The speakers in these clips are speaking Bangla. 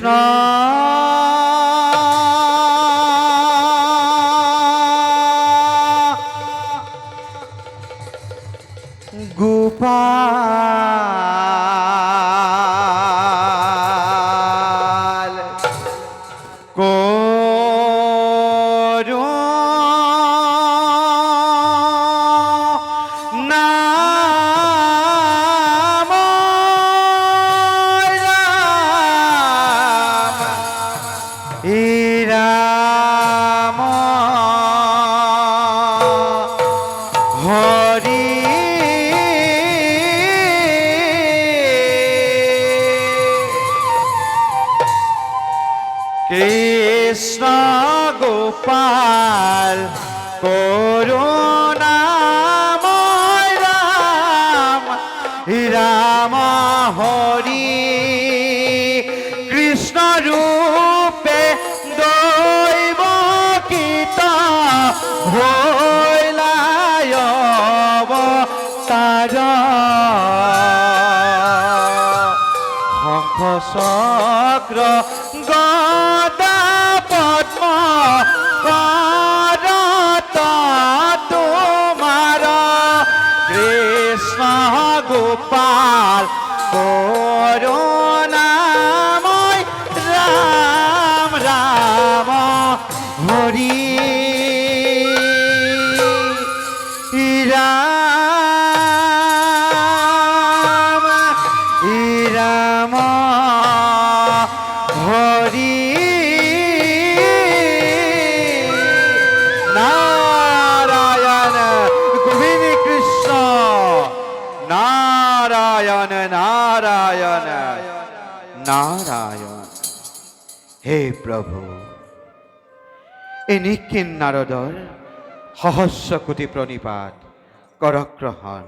কৃষ্ণ গোপাল রাম হরি কৃষ্ণ গোপাল করুণাময় রাম রাম হরি কৃষ্ণ রূপে দৈবকীত হইলায় অবতার শঙ্খ চক্র গদা পদ্ম করত তোমার কৃষ্ণ গোপাল করুণাময় রাম রাম হরি রাম রাম হরি নারায়ণ গোবিন্দ কৃষ্ণ নারায়ণ নারায়ণ নারায়ণ। হে প্রভু, এই নিখিল নারদর সহস্র কোটি প্রণিপাত করগ্রহণ।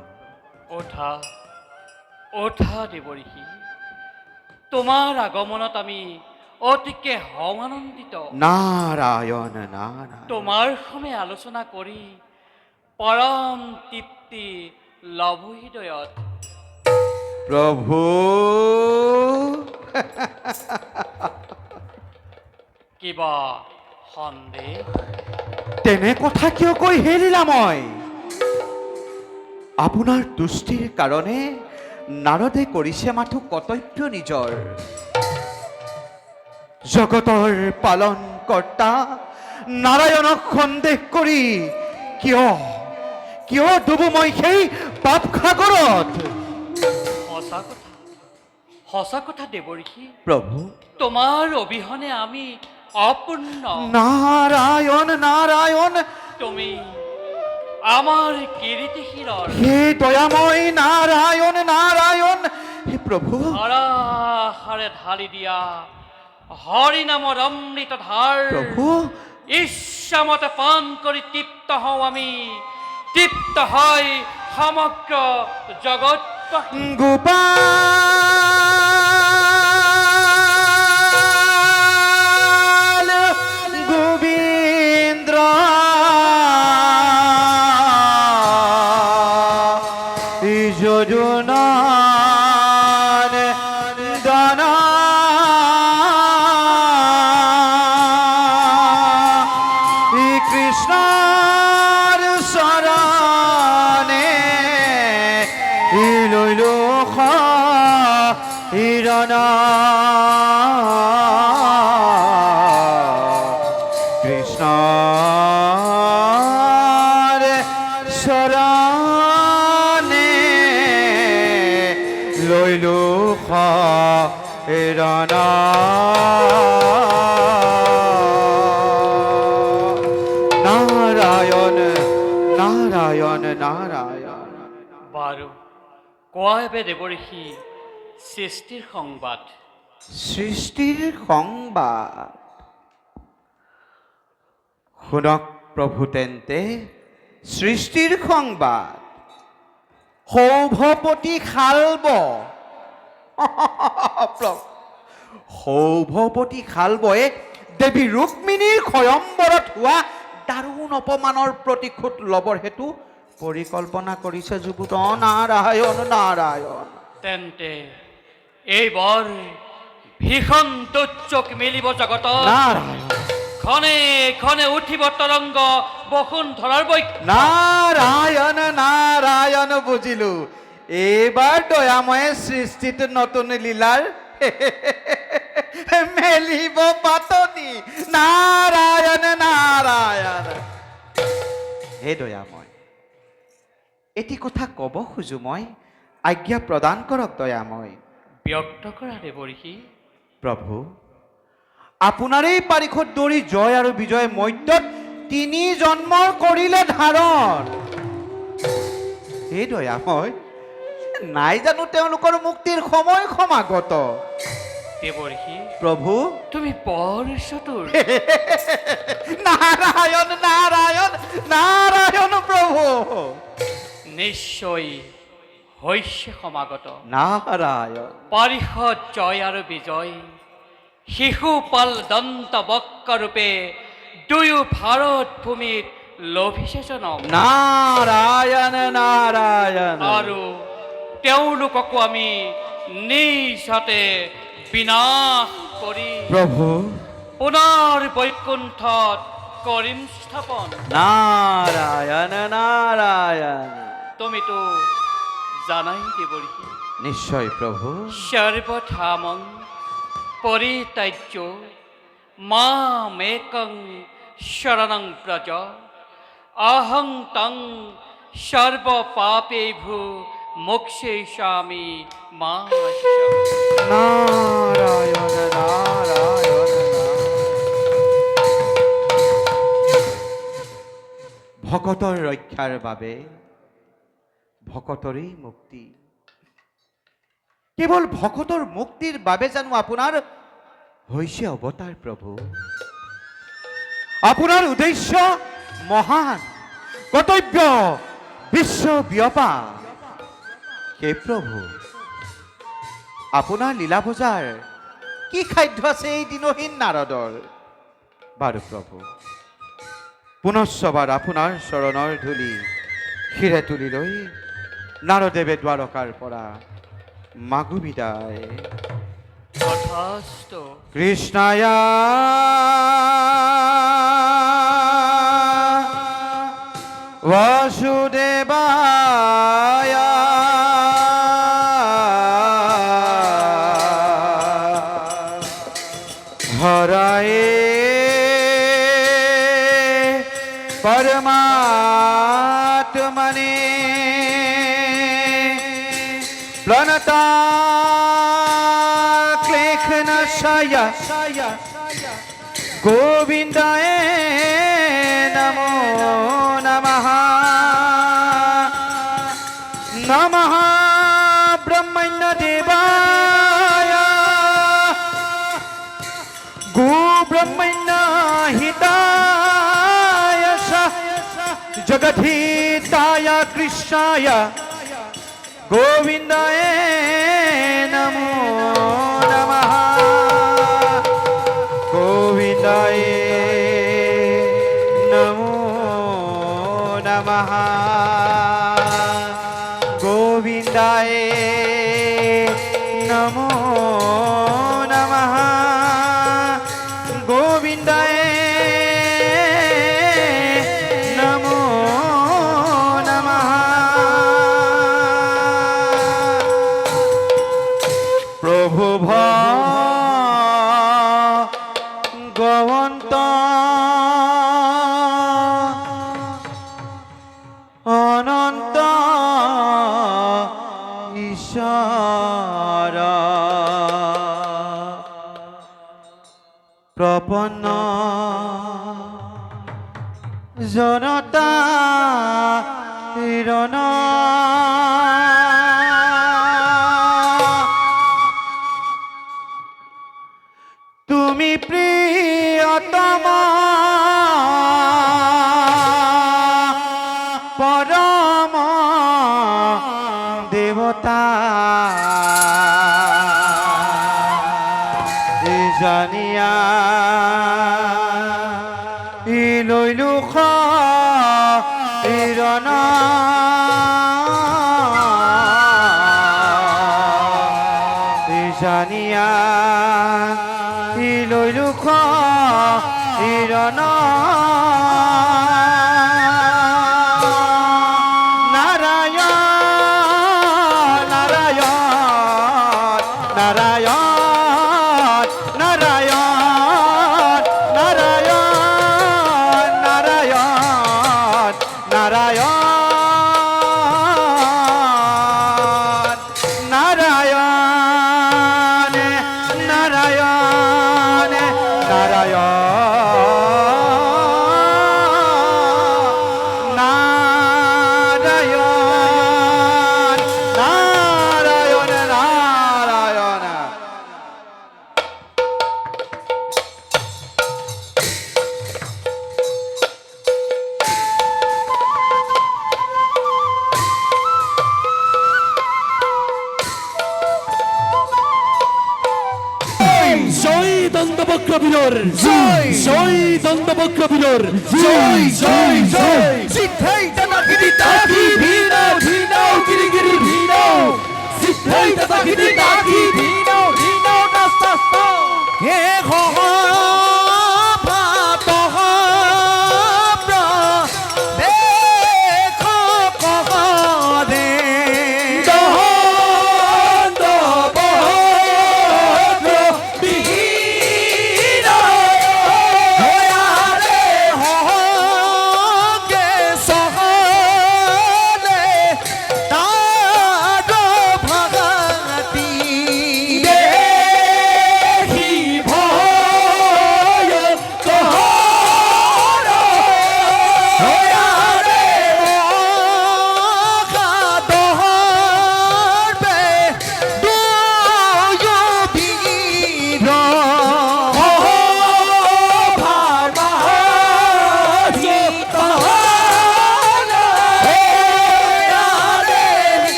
ওঠা ওঠা দেৱঋষি, তোমাৰ আগমনত আমি অতিকে সমানন্দিত। নারায়ণ নারায়ণ। তোমাৰ সমে আলোচনা কৰি পৰম তৃপ্তি লভ হৃদয়ত। প্রভু কিবা সন্দেহ? তেনে কথা কিয় কৈ হে লীলাময়? আপোনাৰ তুষ্টিৰ কাৰণে নাৰদে কৰিছে মাথো কৰ্তব্য নিজৰ। জগতৰ পালন কৰ্তা নাৰায়ণক সন্দেহ কৰি কিয় কিয় ডুবো মই সেই পাপ সাগৰত? সঁচা কথা দেৱঋষি, প্ৰভু তোমাৰ অবিহনে আমি অপূৰ্ণ। নারায়ণ নারায়ণ। তুমি আমার কীৰ্তিশীলৰ হে দয়াময় নারায়ণ নারায়ণ। হে প্রভু হাৰাহাৰে ঢালি দিয়া হৰি নামৰ অমৃত ধাৰ প্রভু ইচ্ছামতে পান কৰি তৃপ্ত হওঁ আমি, তৃপ্ত হয় সমগ্ৰ জগত। গোপাল গোবিন্দ্র যদুনান দানা কৃষ্ণর শরণে লইল হিরণা কৃষ্ণর শরণে লইল হিরণা। নারায়ণ নারায়ণ নারায়ণ। বাৰু কোৱা বে দেৱঋষি সৃষ্টিৰ সংবাদ। সৃষ্টিৰ সংবাদ শুনক প্ৰভু, তেন্তে সৃষ্টিৰ সংবাদ। সৌভপতি শাল্ব সৌভপতি শাল্বয়ে দেৱী ৰুক্মিণীৰ স্বয়ম্বৰত হোৱা দাৰুণ অপমানৰ প্ৰতিশোধ ল'বৰ হেতু পৰিকল্পনা কৰিছে যুৱত। নাৰায়ণ নাৰায়ণ। তেন্তে এইবাৰ ভীষণ দুৰ্যোগ মেলিব জগতত নাৰায়ণ ক্ষণে ক্ষণে উঠিব তৰংগ বসুন্ধৰাৰ বৈক নাৰায়ণ নাৰায়ণ বুজিলো এইবাৰ দয়াময়ে সৃষ্টিত নতুন লীলাৰ মেলিব পাতনি নাৰায়ণ নাৰায়ণ হে দয়াময় এটি কথা ক'ব খোজো মই আজ্ঞা প্ৰদান কৰক দয়াময় ব্যক্ত কৰা দেৱঋষি প্ৰভু আপোনাৰেই পাৰিষত দৌৰি জয় আৰু বিজয় মধ্যত তিনি জন্মৰ কৰিলে ধাৰণ হে দয়াময় নাই জানো তেওঁলোকৰ মুক্তিৰ সময় সমাগত দেৱঋষি প্ৰভু তুমি বৰ চতুৰ নাৰায়ণ নাৰায়ণ নাৰায়ণ প্ৰভু নিশ্চয় হৈছে সমাগত নাৰায়ণ পাৰিষদ জয় আৰু বিজয় শিশুপাল দন্ত বক্ক ৰূপে দুয়ো ভাৰত ভূমিত লভিছে জনম নাৰায়ণ নাৰায়ণ আৰু তেওঁলোককো আমি নিজ হাতে বিনাশ কৰি প্ৰভু পুনৰ বৈকুণ্ঠত কৰিম স্থাপন নাৰায়ণ নাৰায়ণ তুমিতো জানাই দেৱঋষি নিশ্চয় প্ৰভু সৰ্বধামং পৰিত্যাজ্য মামেকং শৰণং ব্ৰজ অহং তং সৰ্বপাপেভ্যো মোক্ষয়িষ্যামি মা নাৰায়ণ নাৰায়ণ ভকতৰ ৰক্ষাৰ বাবে ভকতৰেই মুক্তি কেৱল ভকতৰ মুক্তিৰ বাবে জানো আপোনাৰ হৈছে অৱতাৰ প্ৰভু আপোনাৰ উদ্দেশ্য মহান কৰ্তব্য বিশ্বব্যাপা হে প্ৰভু আপোনাৰ লীলা বজাৰ কি খাদ্য আছে এই দিনহীন নাৰদৰ বাৰু প্ৰভু পুনশ্চবাৰ আপোনাৰ চৰণৰ ধূলি শিৰে তুলি লৈ নাৰদেৱে দ্বাৰকাৰ পৰা মাগু বিদায় তথাস্তু কৃষ্ণায় বাসুদেবায় হরায়ে পরমাত্মনে প্रणता क्लेखनशय गोविन्दाय नमो नमः नमः ब्रह्मण्यदेवाय गोब्रह्मण्यहिताय जगद्धिताय कृष्णाय गोविन्दाय नमो नमः गोविन्दाय नमो नमः गोविन्दाय नमो नमः गोविन्दाय नमो नमः প্রভু ভগবন্ত অনন্ত ঈশ্বর প্রপন্ন জনতা হিরণ তুমি প্রিয়তম পরম দেবতা জানিয়া ই লইলু হিৰণ জানিয়া বক্রবীরর জয়! জয় দ্বন্দ্ব বক্রবীরর জয় জয় জয় সিদ্ধেই দাদাগিরি দাগি ভিনো ভিনো গিরি গিরি ভিনো সিদ্ধেই দাদাগিরি দাগি ভিনো ভিনো নাস্তা হে হো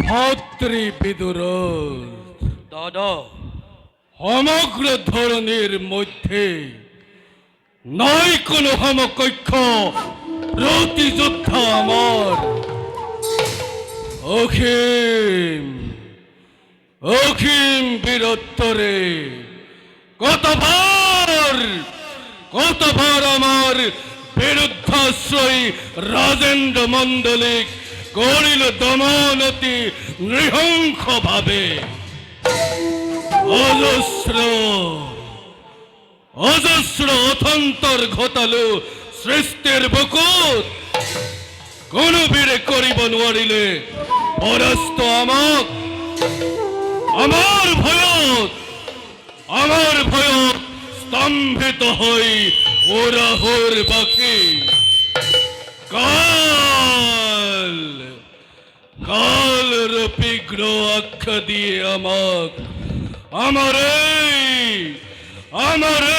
ভাতৃ বিদুর দাদা সমগ্র ধরনের মধ্যে নাই কোনো সমকক্ষ প্রতিযোদ্ধা আমার অখিম অখিম বীরত্বরে কতবার আমার বিরুদ্ধাশ্রয়ী রাজেন্দ্র মণ্ডলিক করিল দমনতি নৃহংস ভাবে অজস্র অজস্র অথন্তর ঘটালো সৃষ্টির বুকুত কোন বীরে করিব নোৱাৰিলে পরাস্ত আমাক আমার ভয়ত স্তম্ভিত হই ওরাহর বাকি কাল রূপী গ্রহ আখ্যা দিয়ে আমার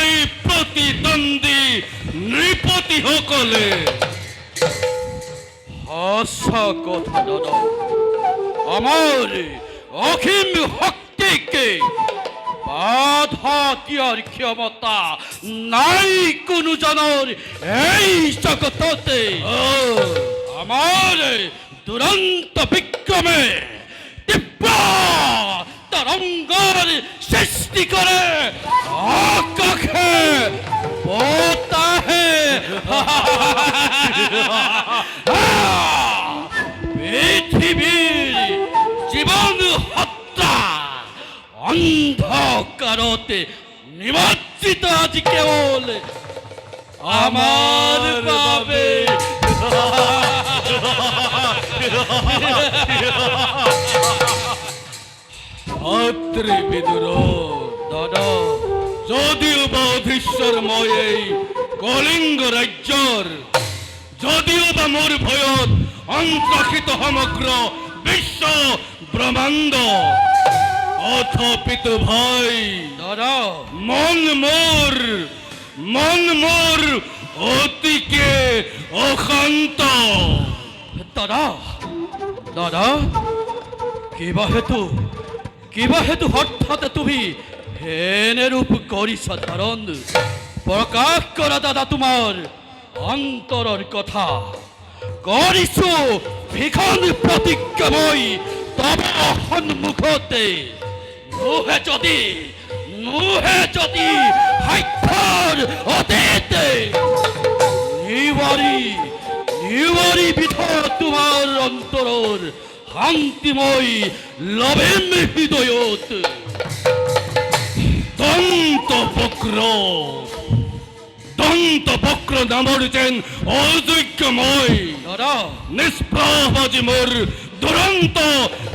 এই প্রতিদ্বন্দ্বী নৃপতি সকলে আশা কথা দাদা আমার অসীম শক্তিকে বাধা দিয়ার ক্ষমতা নাই কোনো জনৰ এই জগততে আমার দুরন্ত বিক্রমে তীব্র তরঙ্গর সৃষ্টি করে আকাশে পোতাহে পৃথিবীর জীবন হত্যা অন্ধকারতে নিমজ্জিত আজ কেবল আমার বাবে ভাতৃ বিদুর দাদা যদিও বা অধীশ্বরময় এই কলিঙ্গ রাজ্যৰ যদিও বা মোৰ ভয়ত অন্তৰ্হিত সমগ্ৰ বিশ্ব ব্ৰহ্মাণ্ড অথপিত ভাই দাদা মন মোৰ অতিকে অশান্ত দাদা দাদা কিবা হেতু হঠাৎ তুমি হেনে রূপ কৰিছা ধাৰণ প্ৰকাশ কৰা দাদা তোমাৰ অন্তৰৰ কথা কৰিছো ভীষণ প্ৰতিজ্ঞা মই তোমাৰ সন্মুখতে নোহে যদি সাক্ষৰ অতীতে নিৱাৰী ভিতৰত তোমাৰ অন্তৰৰ শান্তিময় লবেন হৃদয়ত দন্ত বক্র দন্ত বক্র নামৰ যেন অযোগ্যময় দাদা নিষ্প্ৰভাজি মোৰ দুৰন্ত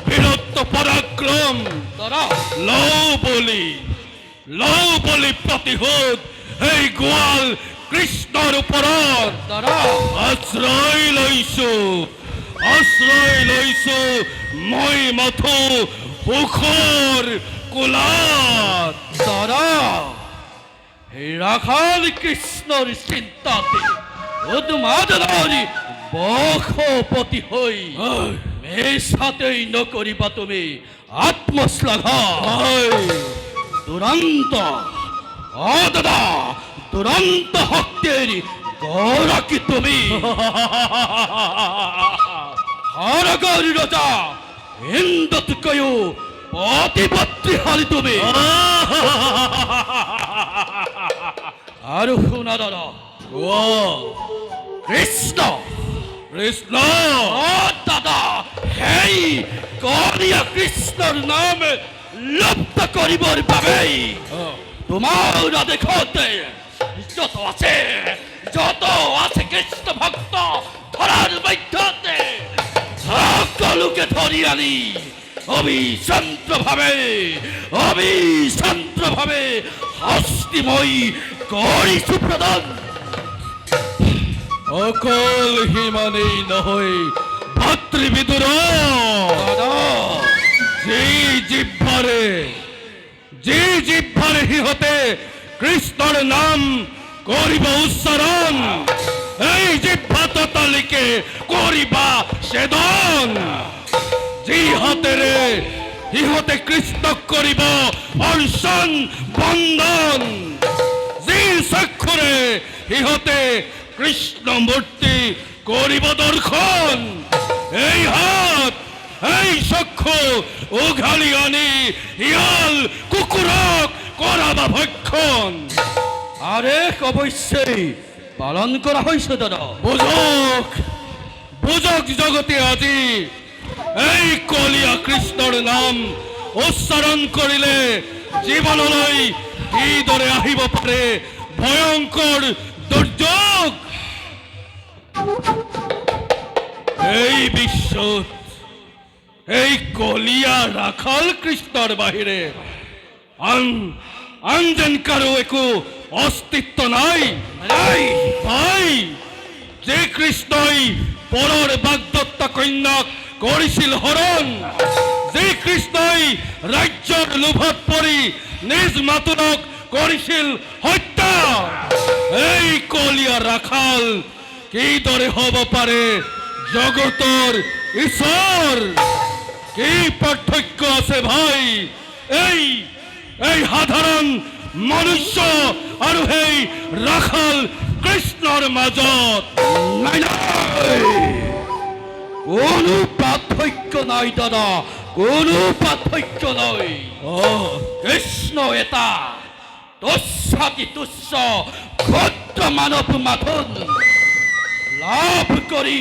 বীৰত্ব পৰাক্ৰম দাদা লও বলি প্ৰতিশোধ এই গোৱাল কৃষ্ণৰ ওপৰত দাদা আশ্ৰয় লৈছো মই মাথো সুখৰ কোলাত দাদা এই রাখাল কৃষ্ণর চিন্তাতে উন্মাদনারি বখপতি হই মেষাতেই নকরিবা তুমি আত্মশ্লাঘা দুরন্ত দাদা দুরন্ত হত্যের গৌরা কি তুমি হরগৌরী রজা ইন্দত কয়ু অতিপত্রী হারি তুমি আর শুনা দাদা কৃষ্ণ কৃষ্ণ দাদা সেই কলিয়া কৃষ্ণৰ নাম লুপ্ত কৰিবৰ বাবেই তোমাৰ দেখতে যত আছে কৃষ্ণ ভক্ত ধৰাৰ মধ্যতে সকলোকে ধৰি আনি অবিচন্দ্ৰভাৱে হস্তিময় কৰিছো প্ৰদান অকল সিমানেই নহয় ভাতৃবিদুৰ যি জিহ্বাৰে সিহঁতে কৃষ্ণৰ নাম কৰিব উচ্চাৰণ এই জিহ্বা ততালিকে কৰিবা ছেদন যি হাতেৰে সিহঁতে কৃষ্ণক কৰিব অৰ্চন বন্দন যি চক্ষুৰে সিহঁতে কৃষ্ণ মূৰ্তি কৰিব দৰ্শন এই হাত এই চক্ষু উঘালি আনি শিয়াল কুকুৰক কৰাবা ভক্ষণ আরে অবশ্যই পালন করা হয়েছে দাদা বুজক জগতে আজি এই কলিয়া কৃষ্ণৰ নাম উচ্চাৰণ কৰিলে জীৱনলৈ কিদৰে আহিব পাৰে ভয়ংকৰ দুৰ্যোগ এই বিশ্বত এই কলিয়া ৰাখাল কৃষ্ণৰ বাহিৰে আন যেন কাৰো একো অস্তিত্ব নাই ভাই যে কৃষ্ণই পৰৰ বাগদত্তা কন্যাক কৰিছিল হৰণ যে কৃষ্ণই ৰাজ্যৰ লোভত পৰি নিজ মাতুলক কৰিছিল হত্যা এই কলিয়া ৰাখাল কিদৰে হ'ব পাৰে জগতৰ ঈশ্বৰ কি পাৰ্থক্য আছে ভাই এই সাধাৰণ মনুষ্য আৰু সেই ৰাখাল কৃষ্ণৰ মাজত নাই কোনো পাৰ্থক্য নাই দাদা কোনো পাৰ্থক্য নাই কৃষ্ণ এটা তুচ্ছাতি তুচ্ছ ক্ষুদ্ৰ মানৱ মাথোন লাভ কৰি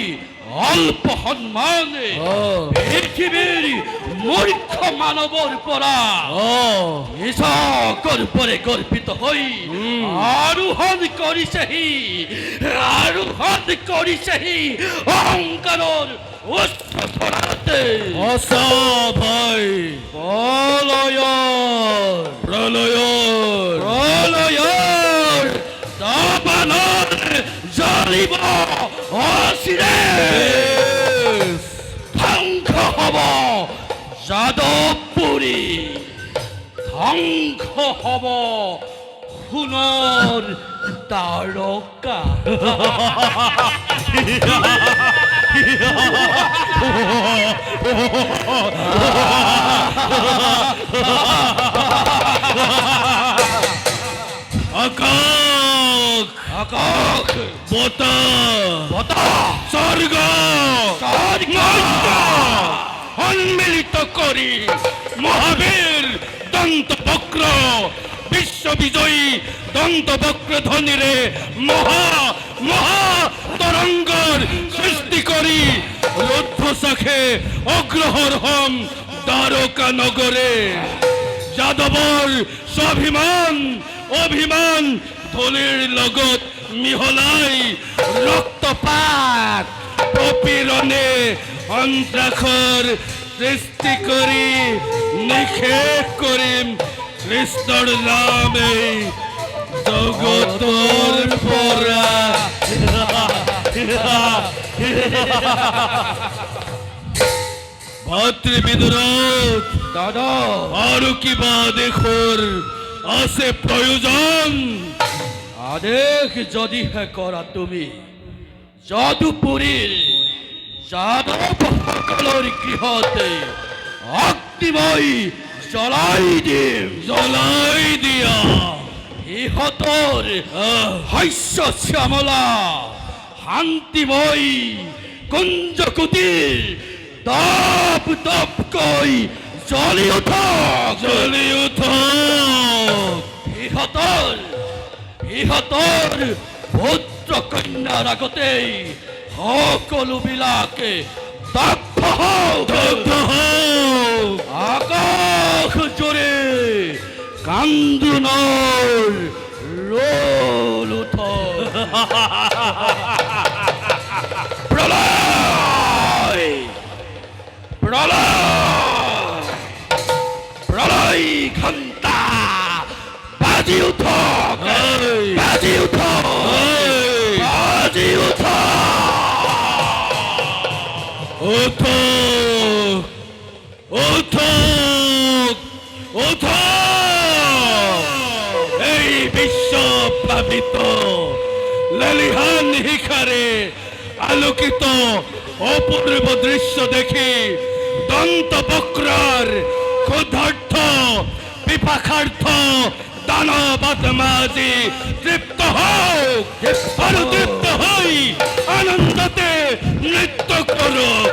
অল্প সন্মানে পৃথিৱীৰ মূৰ্খ মানৱৰ পৰা নিচকৰ পৰে গৰ্বিত হৈ আৰোহণ কৰিছেহি অহংকাৰৰ উচ্চ ধৰাতে সঁচা ভাই প্ৰলয়ৰ দাবানল জ্বলিব অচিৰে ধ্বংস হ'ব যাদৱপুৰী ধ্বংস হ'ব সোণৰ তাৰকা আকাশ বতাহ স্বৰ্গ সন্মিলিত কৰি মহাবীৰ দন্তবক্ৰ বিশ্ববিজয়ী দন্তবক্ৰ ধ্বনিৰে মহা তৰংগৰ সৃষ্টি কৰি ৰুদ্ধচাখে অগ্ৰসৰ হম দ্বাৰকা নগৰে যাদৱৰ স্বাভিমান অভিমান ধনিৰ লগত মিহলাই ৰক্তপাত প্ৰপীড়নে সন্ত্ৰাসৰ সৃষ্টি কৰি নিষেধ কৰিম কৃষ্ণৰ নামে জগতৰ পৰা ভাতৃবিদুৰত দাদা আৰু কিবা দেশৰ আছে প্ৰয়োজন আদেশ যদিহে কৰা তুমি যাদুপুৰীৰ যাদৱসকলৰ গৃহতে অগ্নিময় জ্বলাই দিয়া ইহঁতৰ শস্য শ্যামলা শান্তিময় কুঞ্জকুটিৰ তপ তপকৈ জ্বলি উঠক ইহঁতৰ পুত্ৰ কন্যাৰ আগতেই সকলোবিলাকে দগ্ধ হওক আকাশ জোৰে কান্দোনৰ ৰোল উঠক প্ৰলয় ঘণ্টা বাজি উঠক বাজি উঠক বাজি উঠক এই বিশ্বপ্লাবিত লেলিহান শিখাৰে আলোকিত অপূৰ্ব দৃশ্য দেখি দন্তবক্ৰৰ ক্ষুধাৰ্থ বিপাশাৰ্থ দানবাদমাজি তৃপ্ত হওক আৰু তৃপ্ত হৈ আনন্দতে নৃত্য কৰক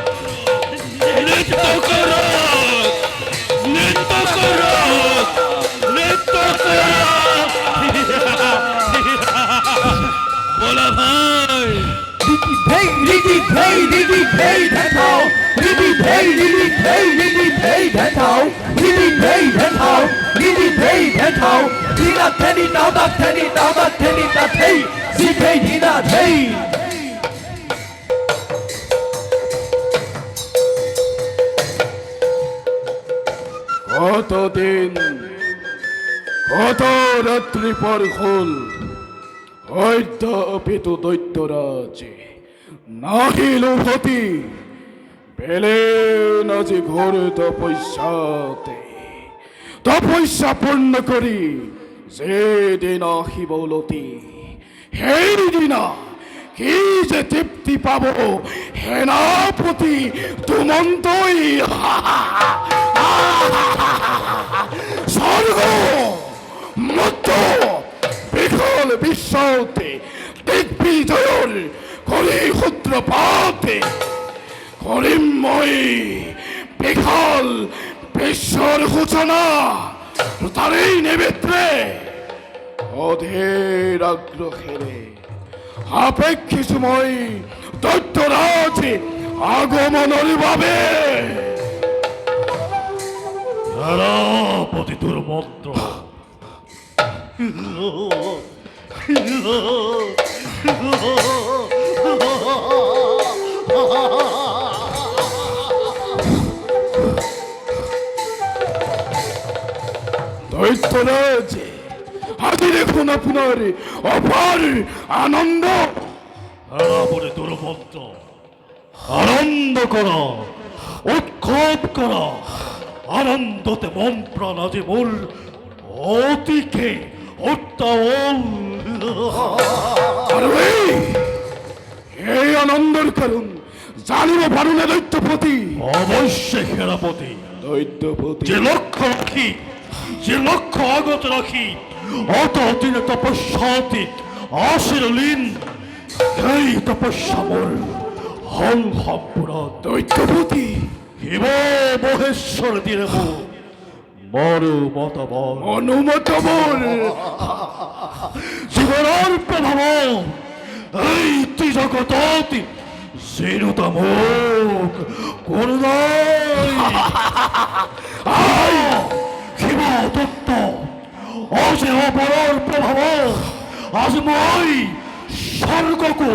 নৃত্য কৰক নৃত্য কৰক নৃত্য কৰক বলা ভাই কতদিন কত রাত্রি পর হল অদ্যাপিত দৈত্যরাজে নাহিল ভতি পেলেন আজি ঘোর তপস্যা পূর্ণ করি যেদিন আহিব লতি সেইদিনা কি যে তৃপ্তি পাব সেনাপতি তুমন্তই স্বর্গ মধ্য বিকল বিশ্বতে দিগ্বিজয়র করি সূত্রপাতে করিময় বিকল বিশ্বর সূচনা তারেই নেবেত্রে অধের আগ্রহেরে আপেক্ষী সময় দৈত্যরাজ আগমনের ভাবে সেনাপতি দুর্মন্ত্র দৈত্যরাজ আজি দেখুন আপনার অপার আনন্দ সেনাপতি দুর্মন্ত্র আনন্দ করা উৎক্ষেপ করা আনন্দতে মন প্রাণ আজি মূল অতিকে উত্তাল আর এই আনন্দের কারণ জানিব পারুন দৈত্যপতি অবশ্যই সেনাপতি দৈত্যপতি যে লক্ষ্য আগত রাখি অত দিনে তপস্যাতে আশির লীন এই তপস্যা মোর হং হপুরত দৈত্যপতি হিম মহেশ্বর দিনে মোর মতবল অনুমত বল জীবনের প্রভাব এই ত্রিজগততি শ্রীরুতমুখ করুণায় হিম দত্ত অজে অপরের প্রভাব আজ মই স্বর্গকু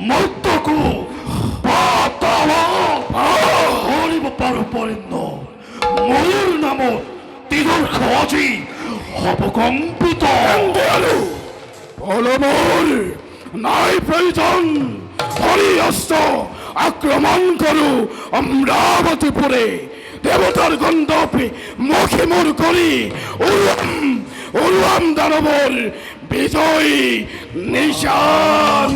মর্তকু পাতাল হরিব পারু পরিণ্য ময়ূর নাম তীর্থ আজি অবকম্পিত দেয়ালু বলমোর নাই প্রয়োজন হরি অস্ত্র আক্রমণ করু অমরাবতীপুরে দেবতার গন্ধপে মুখে মোর করি উড়ুয়াম দানবর বিজয়ী নিশান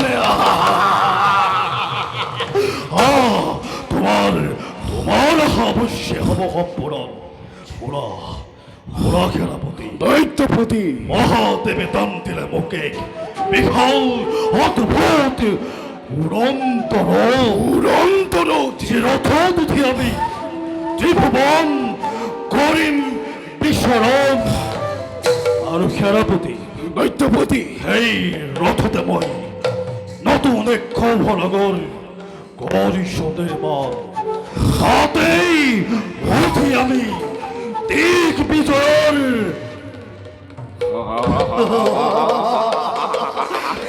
তোমার অবশ্যই হব পুরা পুরা পুরা খেলাপতি দৈত্যপতি মহাদেবে তন্ত্রে মুখে বিহল অদ্ভুত উড়ন্তর চিরথ দুধি আমি ত্রিভুবন করিম বিশ্বরম আর খেলাপতি দৈত্যপতি এই রথতে মই নতুন এক খবরগর গরিষ্ঠদের মান তাতেই উঠি আমি দিক বিজয়ের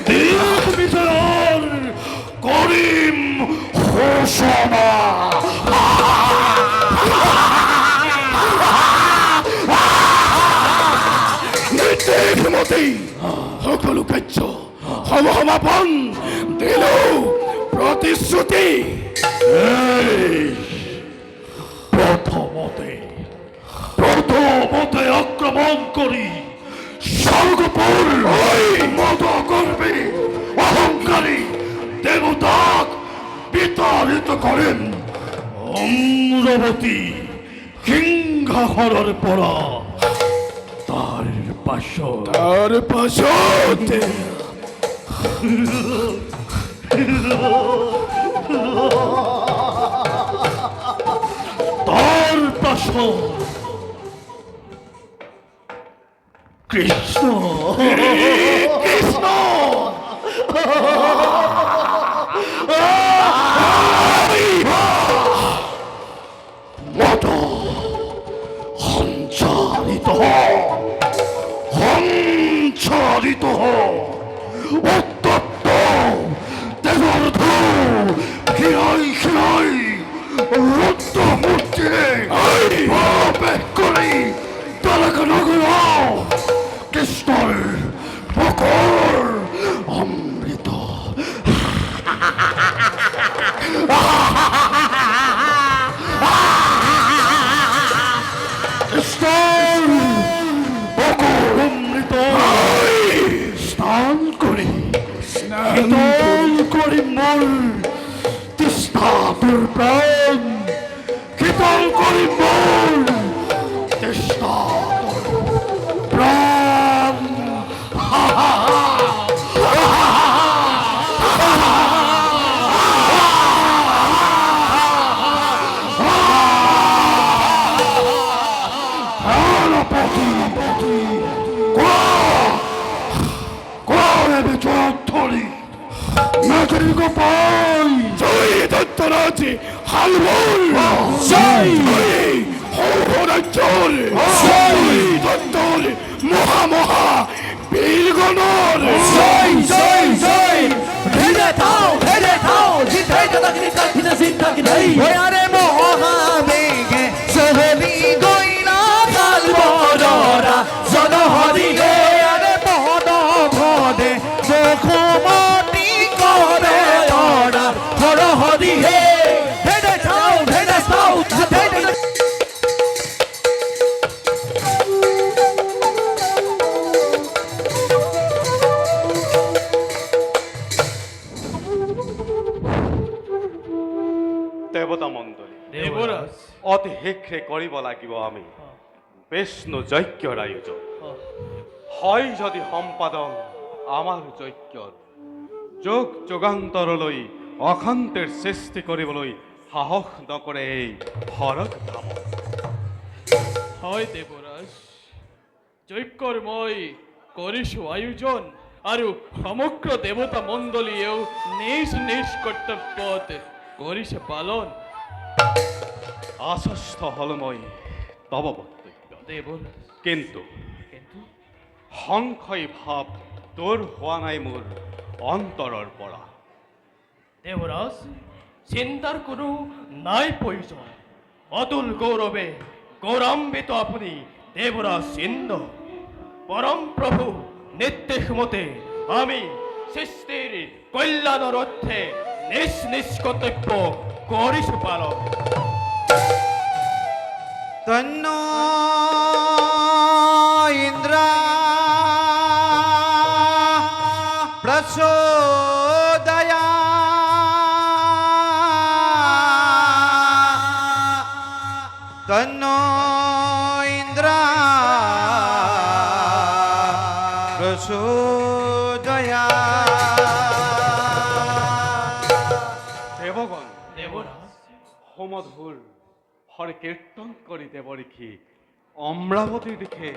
দিক বিজয়ের করিম ঘোষণা নির্দেশমতি সকল কার্য সমাপন দিল প্রতিশ্রুতি এই প্রথমতে আক্রমণ করি স্বর্গপুর মত করবে অহংকারী দেবতাক বিতাড়িত করেন অম্রবতী কিংঘাঘরের পরা তার তার পাশতে তার পাশর কৃষ্ণ কৃষ্ণ মত সঞ্চারিত উত্তপ্ত দেবর্ধ খিরাই রুদ্র মূর্তি বেগ করি তালাকা নগর কৃষ্ণর মকর অমৃত কৃষ্ণর মকর অমৃত স্নান করি শীতল করি মোর তৃষ্ণা দুর্প্রাণ শীতল করি মোর তৃষ্ণা প্রাণ গোপাল জয় দত্তরাজে হালবল জয়! রাজ্যর জয় দত্তর মহা বীরগণর জয় জয় জয় ভেজে থাও জিতাই দাদা গিরিতা হিনা সিদ্ধা কি নাই ওরে মহামেঘে সহলি গইলা কাল বড়রা জনহরি হে আরে মহদ ভদে মুখমতি করে ওরা হর হরি হে ভেজে থাও জিতাই দাদা দেবতা মণ্ডলী অতি শীঘ্ৰে কৰিব লাগিব আমি বিষ্ণু যজ্ঞৰ আয়োজন হয় যদি সম্পাদন আমাৰ যজ্ঞৰ যুগ যুগান্তৰলৈ অশান্তিৰ সৃষ্টি কৰিবলৈ সাহস নকৰে এই হৰক ধাম হয় দেবরাজ যজ্ঞৰ মই কৰিছো আয়োজন আৰু সমগ্ৰ দেৱতা মণ্ডলীয়েও নিজ কৰ্তব্যত কৰিছে পালন আশ্বস্ত হল মই তব বক্তব্য দেবরাজ কিন্তু সংশয় ভাৱ দূৰ হোৱা নাই মোৰ অন্তৰৰ পৰা। দেৱৰাজ চিন্তাৰ কোনো নাই প্ৰয়োজন। অতুল গৌৰৱে গৌৰৱান্বিত আপুনি দেৱৰাজ ইন্দ্ৰ। পৰম প্ৰভু নিৰ্দেশ মতে আমি সৃষ্টিৰ কল্যাণৰ অৰ্থে নিজ নিজ কৰ্তব্য কৰিছো পালন। তন্ন ইন্দ্র প্রচোদয়া তন্ন ইন্দ্র প্রচোদয়া। দেৱগণ দেৱৰাজ সমধুৰ হৰে কীৰ্তন কৰি দেৱৰীখি অমৰাৱতীৰ দিশে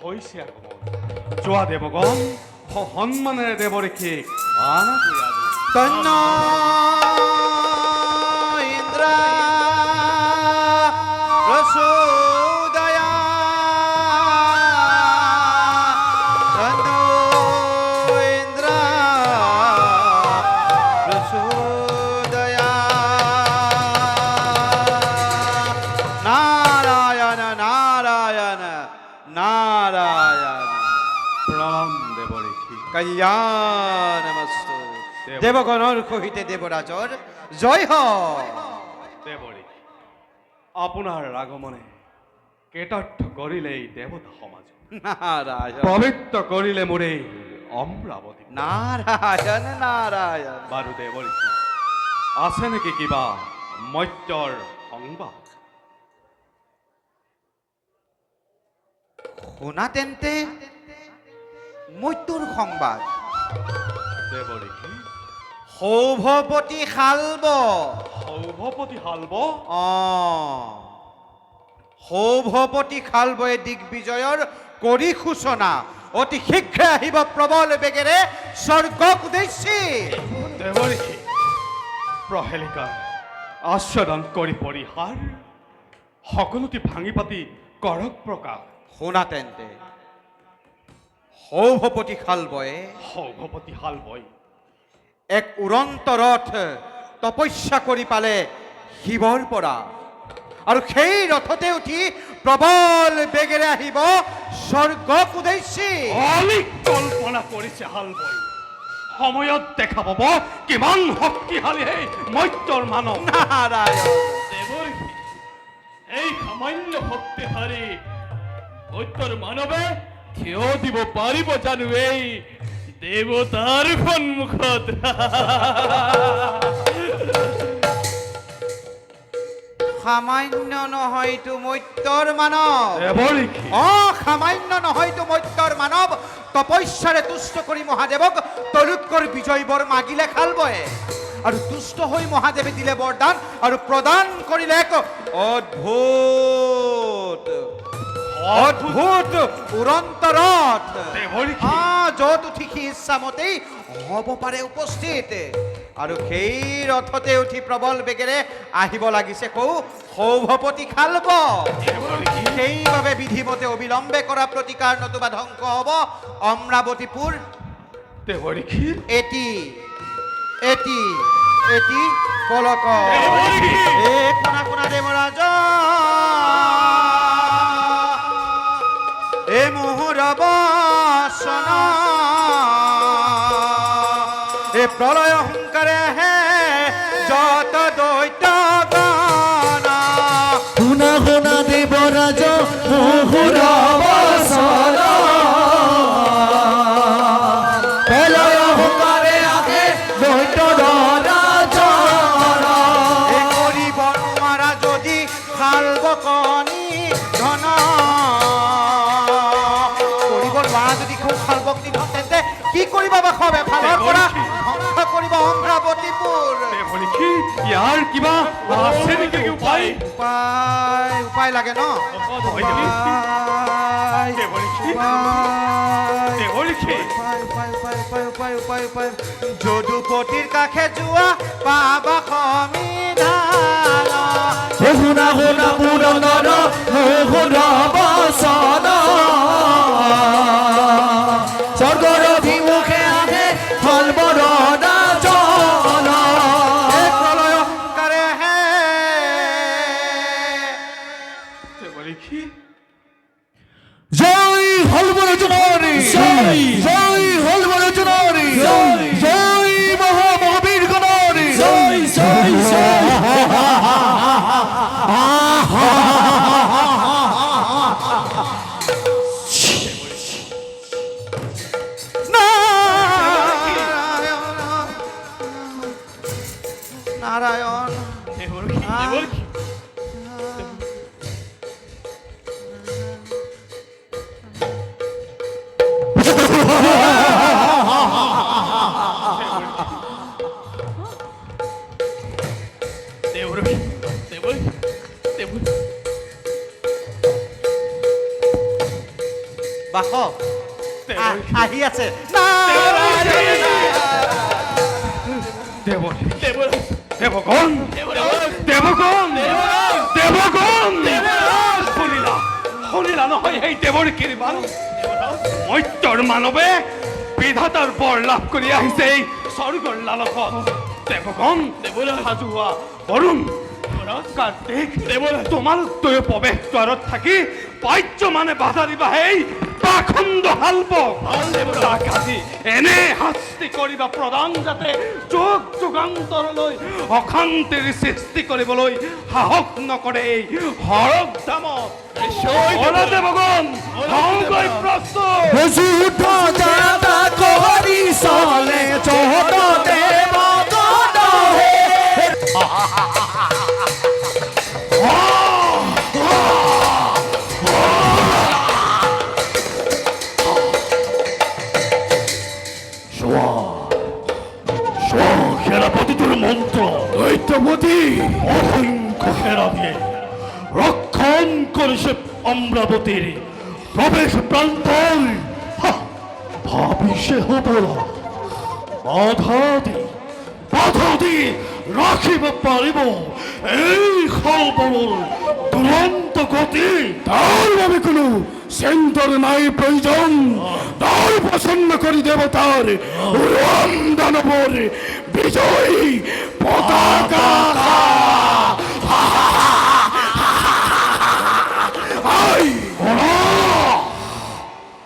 হৈছে আগমন। যোৱা দেৱগণ সন্মানেৰে দেৱৰীখি আনাকৈ আদৰ। তন্ন ইন্দ্র প্রচোদয়া তন্ন ইন্দ্র প্রচোদয়া। নারায়ণ নারায়ণ নারায়ণ প্ৰণাম দেৱৰীখি। কল্যাণমস্তু। দেবগণৰ সহিতে দেৱৰাজৰ জয় হয়। দেৱৰীখি আপোনাৰ আগমনে কৃতাৰ্থ কৰিলেই দেৱতা সমাজ, নারায়ণ পবিত্ৰ কৰিলে মোৰে অমৰাৱতী। নারায়ণ নারায়ণ। বাৰু দেৱৰীখি আছে নেকি কিবা মত্যৰ সংবাদ? শুনা তেন্তে মৃত্যুৰ সংবাদ। দেৱৰীখি সৌভৱতী শালব। সৌভপতি হালব সৌভৱতী শালবয়ে দিগ্বিজয়ৰ কৰি সূচনা অতি শীঘ্ৰে আহিব প্ৰবল বেগেৰে স্বৰ্গক উদ্দেশ্যি। দেৱৰীখি প্ৰহেলিকা আস্বাদন কৰি পৰিহাৰ সকলোটি ভাঙি পাতি কৰক প্ৰকাশ। শুনা তেন্তে সৌভৱতী শালবয়ে সৌভপতি হালবই এক উৰন্ত ৰথ তপস্যা কৰি পালে শিৱৰ পৰা, আৰু সেই ৰথতে উঠি প্ৰবল বেগেৰে আহিব স্বৰ্গক উদ্দেশ্যি। অলিক কল্পনা কৰিছে হালবই। সময়ত দেখা পাব কিমান শক্তিশালী সেই মত্যৰ মানৱ। নারায়ণ দেৱৰীখি এই সামান্য শক্তিশালী সত্যৰ মানৱে থিয় দিব পাৰিব জানো এই দেৱতাৰ সন্মুখত? সামান্য নহয়তো মত্যৰ মানৱ। দেৱৰীখি সামান্য নহয়তো মত্যৰ মানৱ। তপস্যাৰে তুষ্ট কৰি মহাদেৱক তলুৎকৰ বিজয় বৰ মাগিলে খালবয়ে, আৰু তুষ্ট হৈ মহাদেৱে দিলে বৰদান আৰু প্ৰদান কৰিলে এক অদ্ভুত অদ্ভুত উৰন্ত ৰথ। দেৱৰীখি য'ত উঠি সি ইচ্ছামতেই হ'ব পাৰে উপস্থিত, আৰু সেই ৰথতে উঠি প্ৰবল বেগেৰে আহিব লাগিছে সৌভৱতী শালব। সেইবাবে বিধিমতে অবিলম্বে কৰা প্ৰতিকাৰ নতুবা ধ্বংস হ'ব অমৰাৱতীপুৰ। দেৱৰীখি এটি এটি এটি পলক দেৱৰীখি এ কোনা কোনা দেৱৰাজ এ মোহৰ বচন এ প্ৰলয় সংকাৰে আহে যত দৈত্য গণ। শুনা শুনা দেৱৰাজ মোহৰ বচন প্ৰলয় সংকাৰে আহে দৈত্য দৰাজন। এ কৰিব নোৱাৰা যদি শালব কণী ধন, কৰিব নোৱাৰা যদি খুব শালবক নিধন, তেন্তে কি কৰিবা বা খবে ফালৰ পৰা ধ্বংস কৰিব অমৰাৱতীপুৰ। দেৱৰীখি ইয়াৰ কিবা আছে নেকি উপায়? উপায় উপায় লাগে ন? উপায় দেৱৰীখি উপায় দেৱৰীখি যদুপতিৰ কাষে যোৱা পাবা সমিধান। শুনা শুনা পুৰন্দৰ মোহৰ বচন দেবরিখি জয় হলবর জনারে জয়! জয় হলবর জনারে জয়! জয় মহাবীর গণরে জয় জয় জয় নারায়ণ দেবরিখি দেবরিখি দেবরিখি দেবরিখি দেবরিখি বাস দেবরিখি আহি আছে দেবরিখি দেবরিখি দেবগণ দেবগণ দেবগণ শুনিলা শুনিলা নহয় সেই দেৱৰীকীৰ বাণ মৰ্ত্যৰ মানৱে বিধাতাৰ বৰ লাভ কৰি আহিছে এই স্বৰ্গৰ লালসত দেৱগণ সাজু হোৱা বৰুণ কাৰ্তিক তোমালোক দুয়ো প্ৰৱেশ দ্বাৰত থাকি পাৰ্য মানে বাধা দিবা সেই পাখণ্ড হালবক তাক আজি এনে শাস্তি কৰিবা প্ৰদান যাতে যুগ যুগান্তৰলৈ অশান্তিৰ সৃষ্টি কৰিবলৈ সাহস নকৰে এই হৰক দামত দেৱগণ হওঁগৈ প্ৰস্তুত যুদ্ধ যাতা করি চলে চহত দেব গণহে সেনাপতি তোর মন্ত্র দৈত্যপতি অসংখ্য সেনা দিয়ে রক্ষণ করেছে অমরাবতীর প্রবেশ প্রান্তর ভাবি সে হব বাধা দি রাখিব পারিব এই খবর দুরন্ত গতি তার ভাবে কোনো সেন্টার নাই প্রয়োজন তার পছন্দ করি দেবতার রাম দানবর বিজয়ী পতাকা আই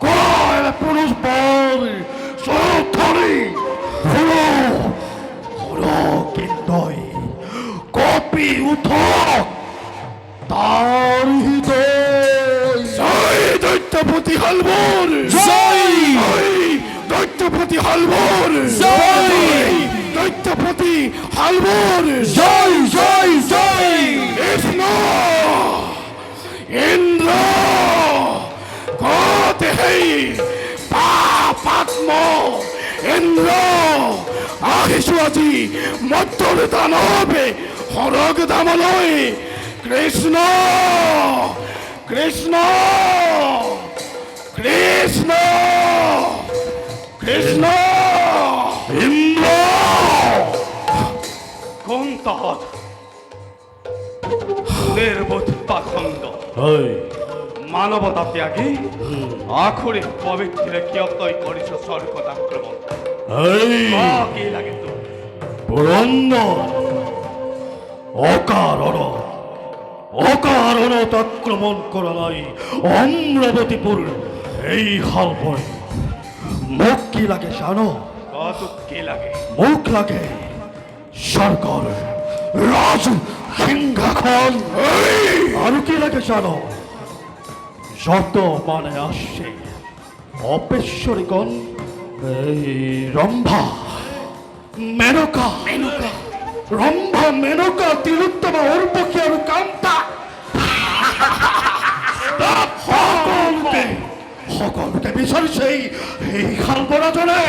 কয় পুরুষ বল সরকারি হলো কিন্তু কপি উঠক তার জয় দৈত্যপতি হালবর জয়! দৈত্যপতি হালবর জয়! দৈত্যপতি হালবর জয় জয় জয় কৃষ্ণ ইন্দ্র গতে পাপাত্ম ইন্দ্র আহিছো আজি মত্তর দানবে হরগ দামলৈ কৃষ্ণ কৃষ্ণ কৃষ্ণ কৃষ্ণ ইন্দ্র কোন তহত নির্বোধ পাখণ্ড মানৱতা ত্যাগী আখৰি পবিত্ৰে কিয় তই কৰিছ স্বৰ্গত আক্ৰমণ কি লাগে তোৰ পুরন্দর অকারণত আক্রমণ করা নাই অমরাবতীপুর এই হালবই মুখ কি লাগে জানো তোক কি লাগে মুখ লাগে সরকার রাজ সিংহাসন আর কি লাগে জানো যত মানে আসছে অপেশ্বরীগণ এই রম্ভা মেনকা রম্ভা মেনকা তিলোত্তমা উর্বশী আৰু কান্তা সকলোকে বিচাৰিছে এই খালবৰাজনে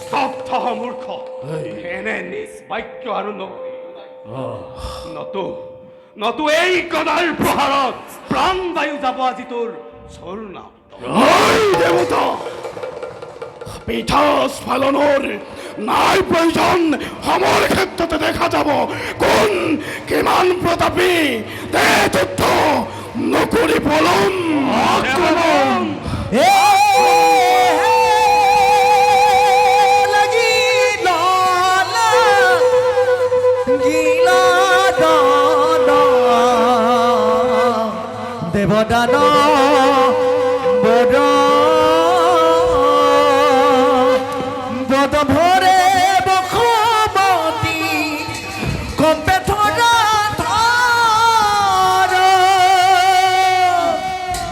স্তব্ধ মূৰ্খ এনে নিজ বাক্য আৰু নতু এই গদাৰ প্ৰহাৰত প্ৰাণবায়ু যাব আজি তোৰ চৰণ দেৱতা পিঠা স্ফালনৰ নাই প্ৰয়োজন সময় ক্ষেত্ৰতে দেখা যাব কোন কিমান প্ৰতাপী দে তথ্য নকৰি পলম আক্ৰমণ গিলা দেবদান বদ বদ ভরে বসুমতী কম্পে ধৰা ধাৰ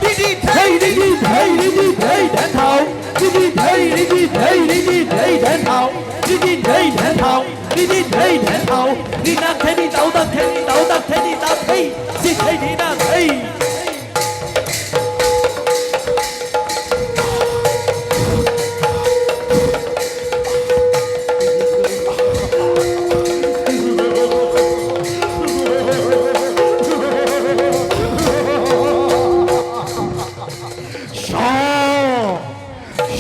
দিদি ধেই দিদি ধেই দিদি ধেই ধেথাও দিদি ধেই দিদি ধেই দিদি ধেই ধেথাও দিদি ধেই ধেথাও দিদি ধেই ধেথাও দিনা খেনি দাও দা খেনি দাও দা খেনি দা খেই দি খেই দিনা খেই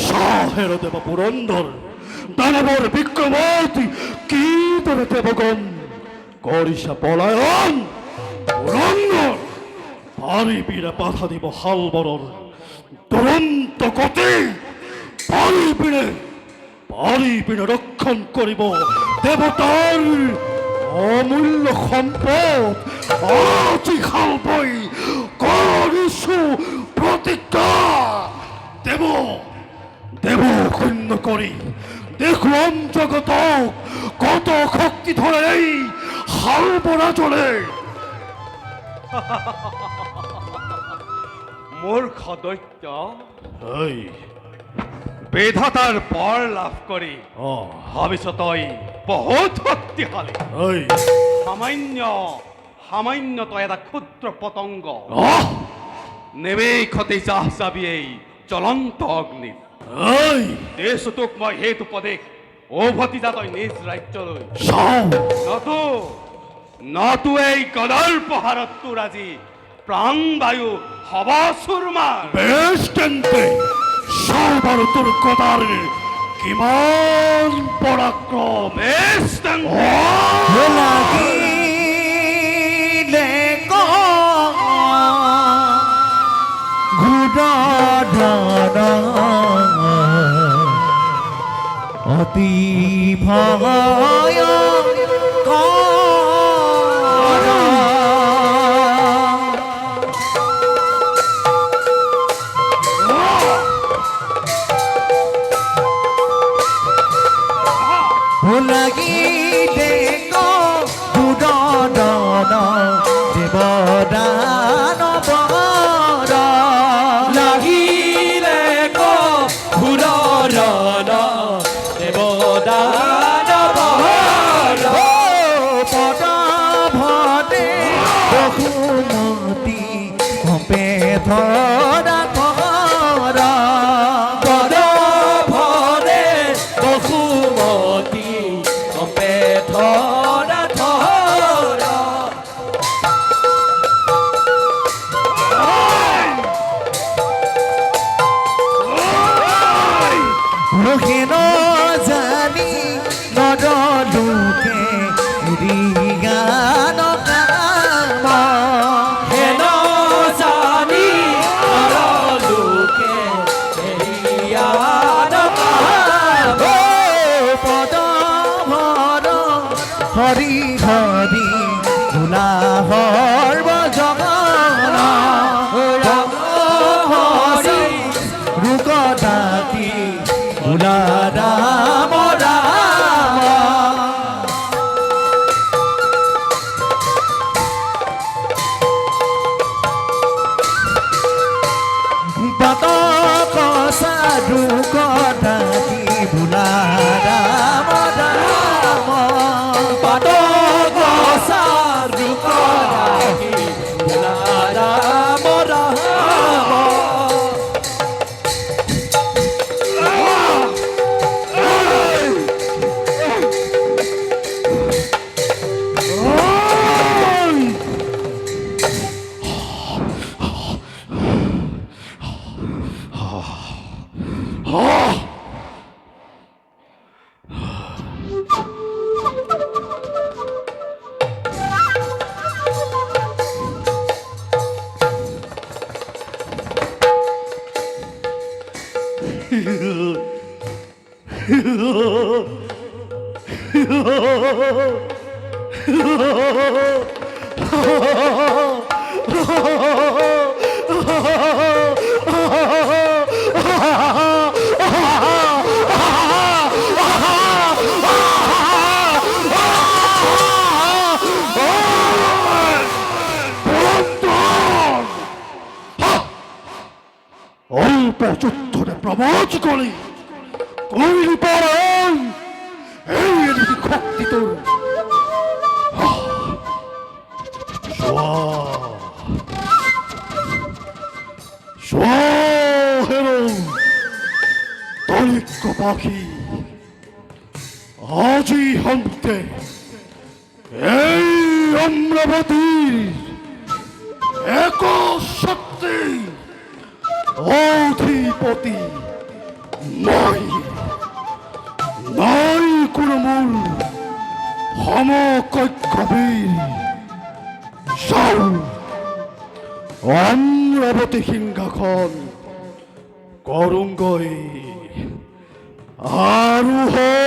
শাহের দেব পুরন্দর দানবর বিক্রমতি কি তোরে দেবগণ করিসা পলায়ন পুরন্দর পারিবিরে বাধা দিব হালবরর দুরন্ত গতি পারিবিরে রক্ষণ করিব দেবতার অমূল্য সম্পদ আজি খালবই কৰিছো প্ৰতিজ্ঞা দেব দেব ক্ষুণ্ণ কৰি দেখুৱাম জগতক কত শক্তি ধৰে এই হালবৰাজনে মূৰ্খ দৈত্য এই বিধাতাৰ বৰ লাভ কৰি অ ভাবিছ তই বহুত শক্তিশালী এই সামান্য তই এটা ক্ষুদ্ৰ পতংগ অহ নিমেষতে জাহ যাবি এই জ্বলন্ত অগ্নিত এই দেশ তোক মই সেইটো উপদেশ উভতি যা তই নিজ ৰাজ্যলৈ চাও নতু এই গদৰ প্ৰহাৰত তোৰ আজি প্ৰাণবায়ু হবা চুৰমাৰ বেশ তেন্তে সবার তোর কথার কিমান পরাক্রম বেশ তেন্তে লাগিলে ঘূৰ্ণধৰ অতি ভয় লাগিলে ঘূৰ্ণধৰ দেৱদান বৰ লাগিলে ঘূৰণন দেৱদান বহৰ পদ ভদে বসুমতী কম্পে ধৰা ধৰ পদ ভৰে বসুমতী কম্পে ধৰা ধৰ ৰহেন জানি নদলোকে ৰিগান কাম হেন জানি লোকে হেৰিয়ান পাব পদ ভৰ হৰি হৰি ভোলা সৰ্বজগন হৰি ৰোগ দাতি ভোলা ৰাম ৰাম পদ কসাধু কদাতি ভোলা ৰাম ৰাম পাদ গছাৰ ৰুকৰাহি ভোলা ৰাম ৰাম অল্প যুদ্ধরে প্রমাজ করে কইলি পারাই এই এদিকে শক্তি তোর হেরো তলিক্য পাখি আজই হামতে এই অমরাবতীর এক শক্তি অধিপতি নাই নাই কোনো মূল সমকক্ষবীর যাও অমরাবতী সিংহাখন করুঙ্গই আরোহণ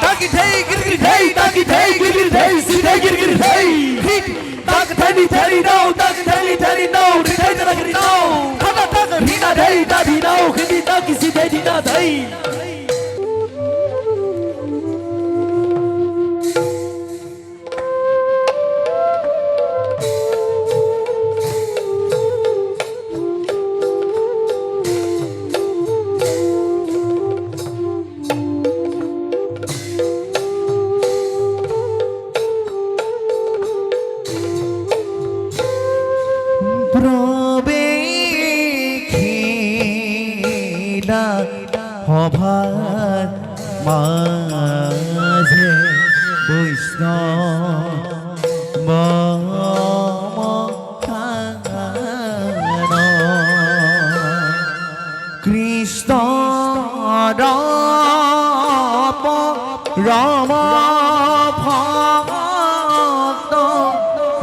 ताकि थे गिरगिर थे ताकि थे गिरगिर थे सीधे गिरगिर थे ताक थनी थनी नो ताक थनी थनी नो थे तना गिरी नो खाता ताक हीना थे दादी नो खिदी ताकि सीधे दीना थे প্রবেখিলা সভাত মাঝে বৈষ্ণৱ কৃষ্ণ ৰাম ভক্ত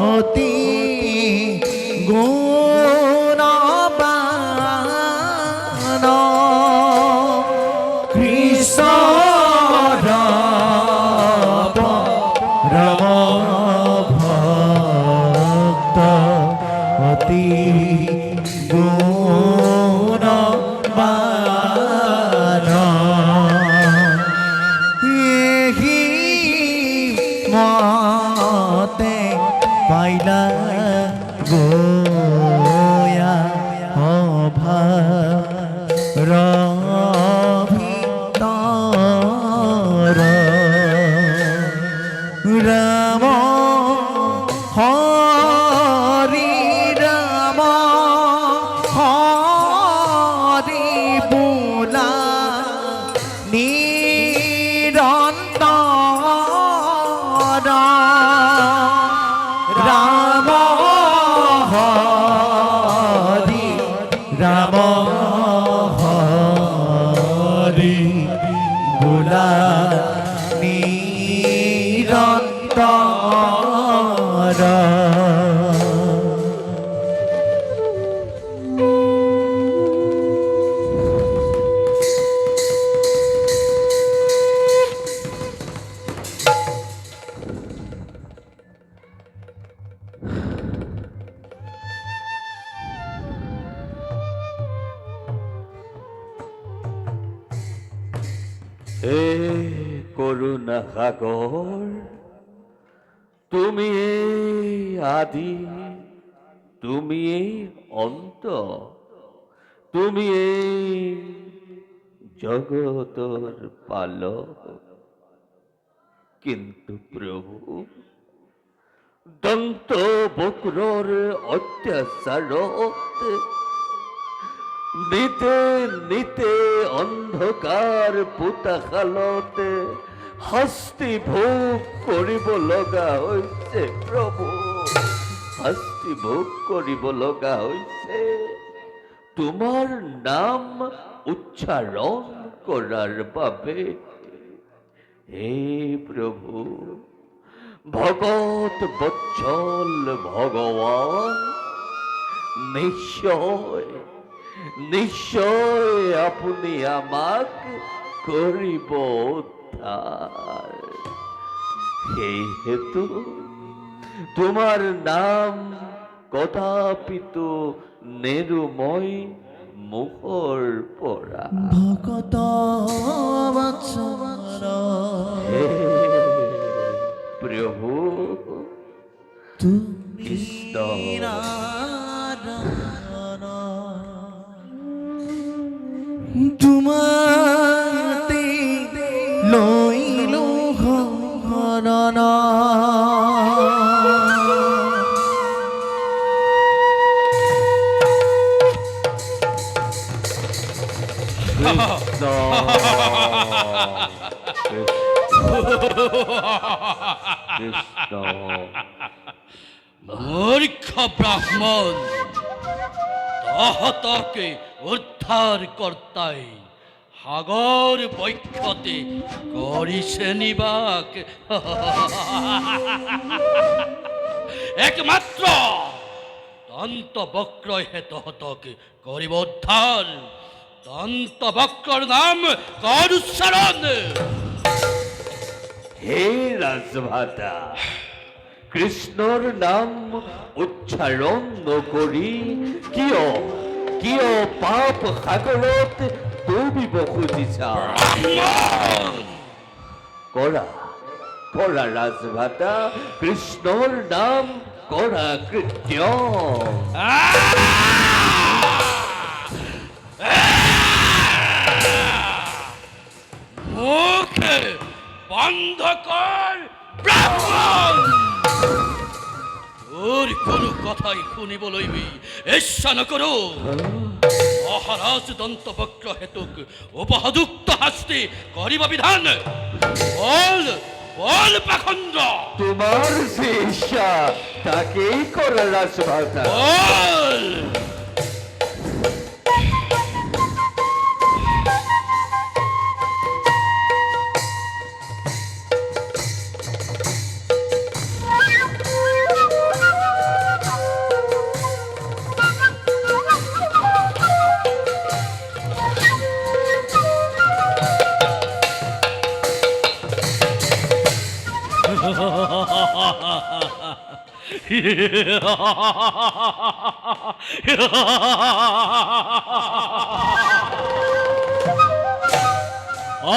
অতি গুণবান কৃষ্ণ রাম ভক্ত অতি গুণবান এহি মতে পাইলা গোয়া সভা ভিতৰ ৰাম হৰি ৰাম হৰি বোলা নিৰন্তৰ ৰাম হৰি ৰাম হৰি বোলা নিৰন্তৰ হে করুণা সাগর তুমি এই আদি তুমি এই অন্ত তুমি এই জগতর পালক কিন্তু প্রভু দন্ত বক্রর অত্যাচারত নিতে নিতে অন্ধকার পুতাখালতে শাস্তি ভোগ কৰিব লগা হৈছে প্ৰভু শাস্তি ভোগ কৰিব লগা হৈছে তোমাৰ নাম উচ্চাৰণ কৰাৰ বাবে হে প্ৰভু ভগত বৎসল ভগৱান নিশ্চয় নিশ্চয় আপুনি আমাক কৰিব উদ্ধাৰ সেই হেতু তোমাৰ নাম কদাপিতো নেরুময় মোহর পরা ভকত বৎসর হে প্রভু তুমি কৃষ্ণ নারায়ণ তোমাতে লইল হরণ কৃষ্ণ কৃষ্ণ মূর্খ ব্রাহ্মণ, তাহাকে উদ্ধার কর্তাই হাগর বৈক্ষতে করিছে নিবাক। একমাত্র দন্ত বক্রয় হেতহতকে করিব উদ্ধার। দন্ত বক্রর নাম কর উচ্চারণ। হে রাজভাতা, কৃষ্ণর নাম উচ্চারণ করি কিয় কিয় পাপ সাগৰত ডুবিব খুজিছা? কৰা কৰা ৰাজভাতা, কৃষ্ণৰ নাম কৰা কৃত্য। মুখে বন্ধ কর ব্রাহ্মণ। তোর কোনো কথাই শুনিবলৈ ইচ্ছা নকৰো। মহারাজ দন্তবক্র হেতুক উপযুক্ত শাস্তি করিব বিধান। বল বল পাখণ্ড, তোমাৰ যে ইচ্ছা তাকেই কৰা ৰাজভাতা। বল।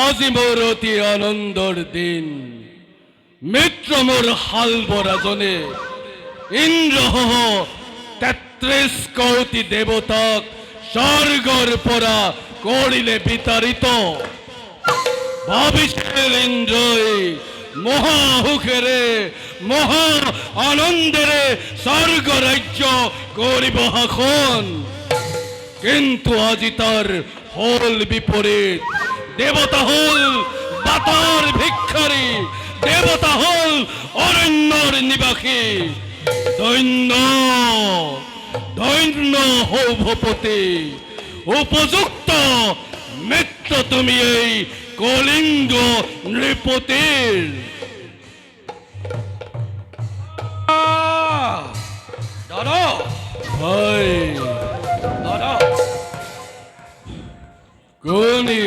আজি মোৰ অতি আনন্দৰ দিন। মিত্ৰ মোৰ হাল বৰাজনে ইন্দ্ৰসহ ৩৩ কোটি দেৱতাক স্বৰ্গৰ পৰা কৰিলে বিতাৰিত। ভাবিছিল ইন্দ্ৰই মহাসুখেৰে মহা আনন্দেৰে স্বৰ্গ ৰাজ্য কৰিব শাসন। কিন্তু আজি তাৰ হল বিপৰীত। দেৱতা হল বাটৰ ভিক্ষাৰী, দেৱতা হল অৰণ্যৰ নিবাসী। দৈন্য দৈন্য সৌভপতি, উপযুক্ত মিত্ৰ তুমি এই কলিঙ্গ নৃপতিৰ। দাদা ভাই, দাদা কোনি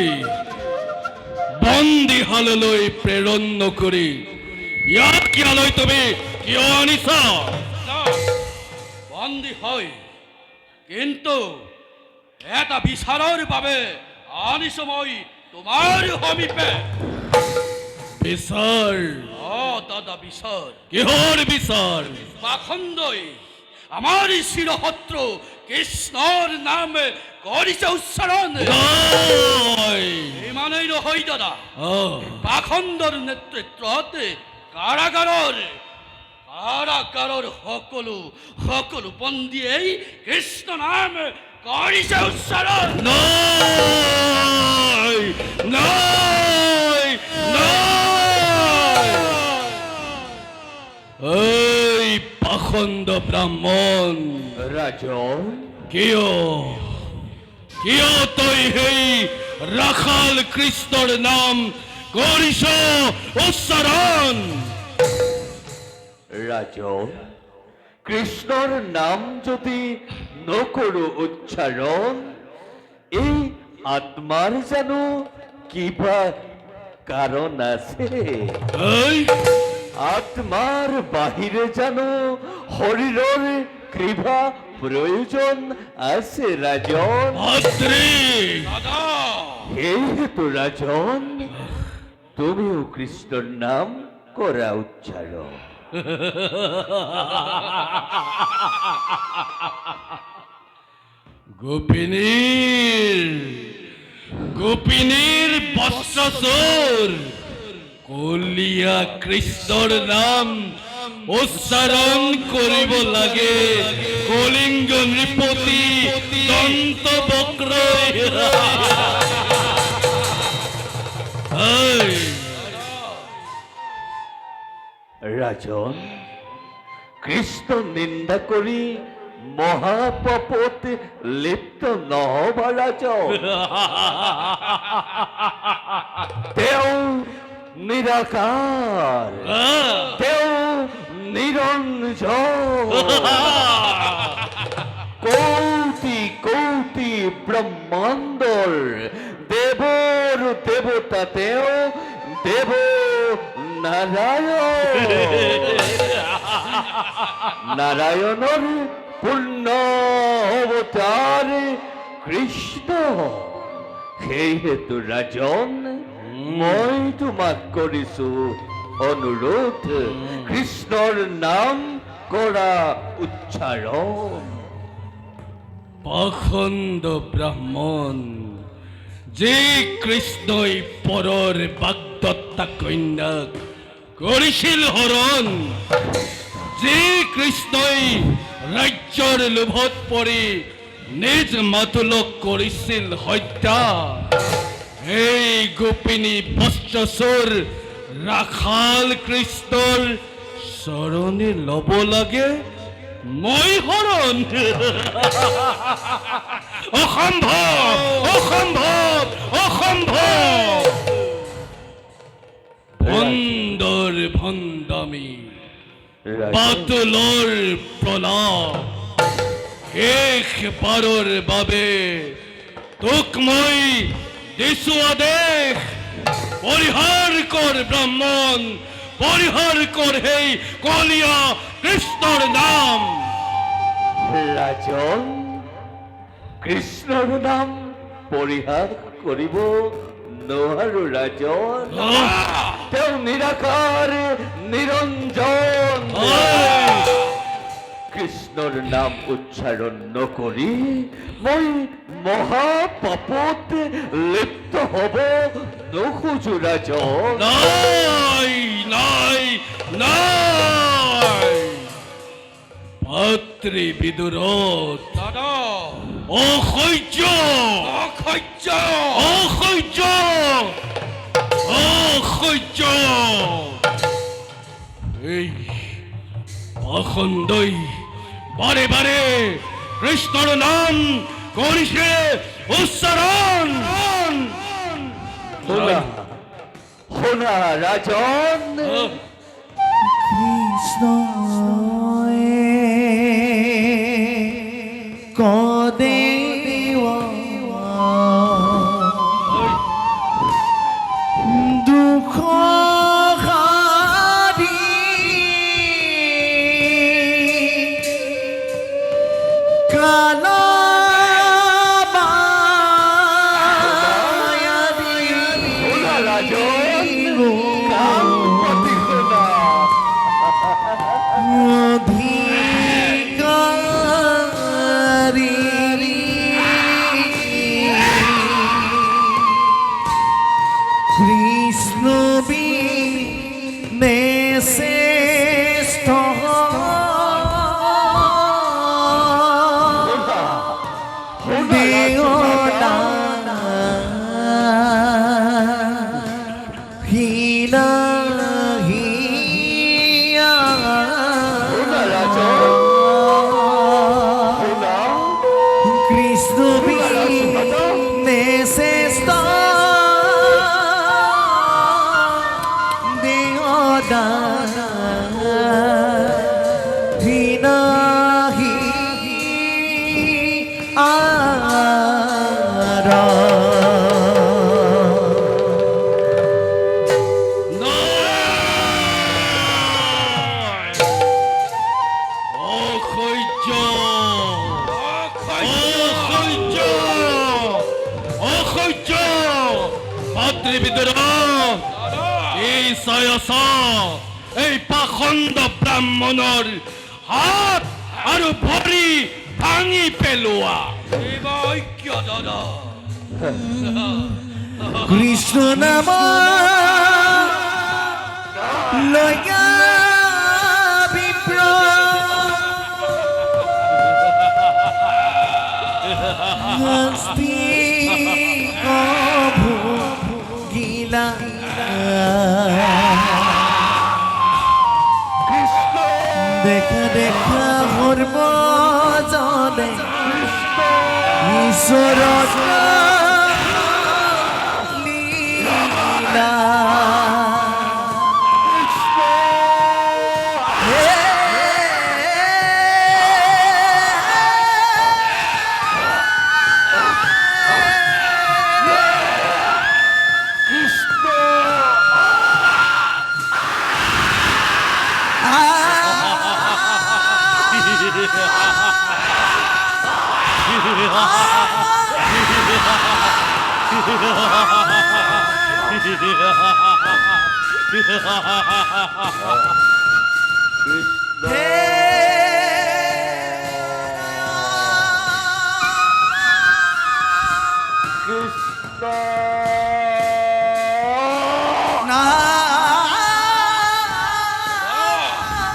বন্দীশাললৈ প্ৰেৰণ নকৰি ইয়াত কিয়ালৈ তুমি কিয় আনিছা? বন্দী হয়, কিন্তু এটা বিচাৰৰ বাবে আনিছো মই তোমাৰ সমীপে। বিচাৰ? দাদা বিচাৰ। কিহৰ বিচাৰ? পাখণ্ডই আমাৰ চিৰশত্ৰু কৃষ্ণৰ নাম কৰিছে উচ্চাৰণ। ইমানেই নহয় দাদা, পাখণ্ডৰ নেতৃত্বত কাৰাগাৰৰ সকলো সকলো বন্দীয়েই কৃষ্ণ নাম কৰিছে উচ্চাৰণ। নাই নাই নাই। এই পাখণ্ড ব্ৰাহ্মণ, ৰাজন, কিয় কিয় তই সেই ৰাখাল কৃষ্ণৰ নাম কৰিছ উচ্চাৰণ? ৰাজন, কৃষ্ণৰ নাম যদি নকৰো উচ্চাৰণ, এই আত্মাৰ জানো কিবা কাৰণ আছে? এই আত্মার বাহিরে জানো শরীরের কৃপা প্রয়োজন আছে রাজন। মন্ত্রী এই তো রাজন, তুমিও কৃষ্ণর নাম করা উচ্চারণ। গোপিনীর বস্ত্রচোর কলিয়া কৃষ্ণর নাম উচ্চারণ করিব লাগে কলিঙ্গ নৃপতি দন্ত বক্র। রাজন, কৃষ্ণ নিন্দা করি মহাপপত লিপ্ত নহবা রাজন। তেও নিরাকার, তেও নিরঞ্জন, কৌটি কৌটি ব্রহ্মাণ্ডর দেবর দেবতা তেও দেব নারায়ণ। নারায়ণর পূর্ণ অবতার কৃষ্ণ। সেই হেতু রাজন, মই তোমাক কৰিছো অনুৰোধ, কৃষ্ণৰ নাম কৰা উচ্চাৰণ। পাখণ্ড ব্রাহ্মণ, যে কৃষ্ণই পৰৰ বাগদত্তা কন্যাক কৰিছিল হৰণ, যে কৃষ্ণই ৰাজ্যৰ লোভত পৰি নিজ মাতুলক কৰিছিল হত্যা, এই গোপিনী বস্ত্ৰচোৰ ৰাখাল কৃষ্ণৰ চৰণে ল'ব লাগে মই হৰণ। অসম্ভৱ, অসম্ভৱ, অসম্ভৱ। ভণ্ডৰ ভণ্ডামী, বাতুলৰ প্ৰলাপ, শেষবাৰৰ বাবে তোক মই দিছো আদেশ, পৰিহাৰ কৰ ব্ৰাহ্মণ, পৰিহাৰ কৰ সেই কলিয়া কৃষ্ণৰ নাম। ৰাজন, কৃষ্ণৰ নাম পৰিহাৰ কৰিব নোৱাৰো ৰাজন। তেওঁ নিৰাকাৰ নিৰঞ্জন। কৃষ্ণৰ নাম উচ্চাৰণ নকৰি মই মহাপাপত লিপ্ত হব নোখোজো ৰাজন। নাই নাই নাই, ভাতৃ বিদুৰত অসহ্য, অসহ্য, অসহ্য, অসহ্য। এই পাখণ্ডই বাৰে বাৰে কৃষ্ণৰ নাম কৰিছে উচ্চাৰণ। শুনা শুনা ৰাজন, কৃষ্ণয়ে কদেৱা দুখ সাৰি কাল শুনা ৰাজন, কাম প্ৰতি শুনা। অধিকাৰী কৃষ্ণ বিনে শ্ৰেষ্ঠ শুনা বিদ্রোহ এই সয়স এই পাখণ্ড ব্ৰাহ্মণৰ হাত আৰু ভৰি ভাঙি পেলোৱা ঐক্য দাদা কৃষ্ণ নাম লয়া বিপ্র হস্তি গিলা দেখা দেখা মর্ম জনে ঈশ্বর লীলা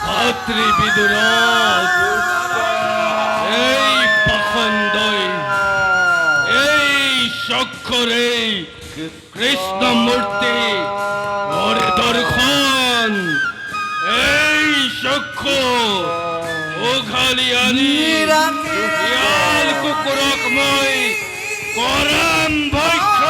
ভাতৃ বিদুর এই পাখণ্ডই এই চক্ষরে কৃষ্ণ মূর্তি ওরে দর্শন এই চক্ষু উঘালি আনি ইয়াল কুকুরক মই কৰাম ভক্ষ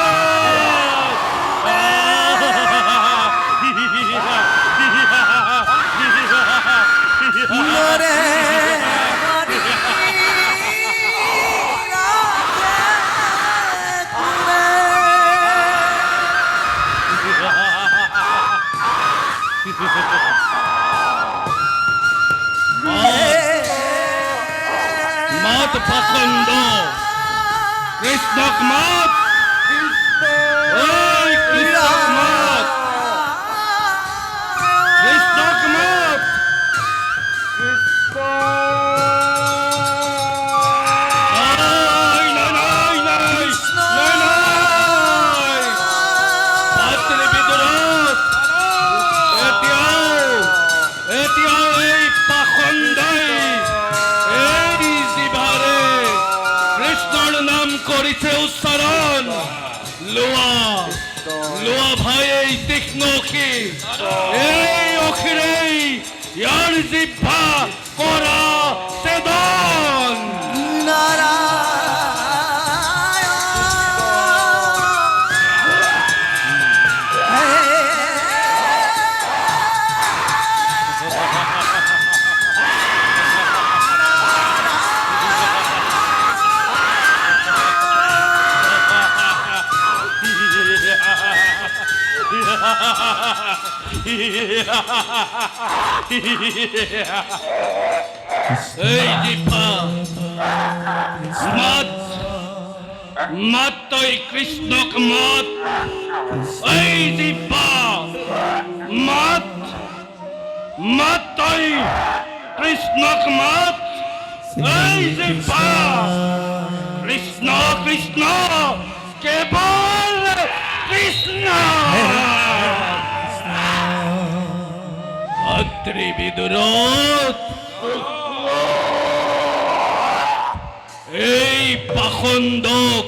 মাত পাখণ্ড কৃষ্ণক মাত ওই কৃষ্ণক মাত কৃষ্ণক মাত নাই নাই নাই নাই নাই নাই ভাতৃ বিদুৰত এতিয়াও এই পাখণ্ডই এই জিভাৰে কৃষ্ণৰ নাম কৰিছে উচ্চাৰণ লোৱা লোৱা ভাই এই তীক্ষ্ণ অখি এই অখিৰেই ইয়াৰ জিভা কৰা ছেদন এই জিভা মাত মাত তই কৃষ্ণক মাত এই জিভা মাত মাত তই কৃষ্ণক মাত এই জিভা কৃষ্ণ কৃষ্ণ কেৱল কৃষ্ণ ভাতৃ বিদুৰত এই পাখণ্ডক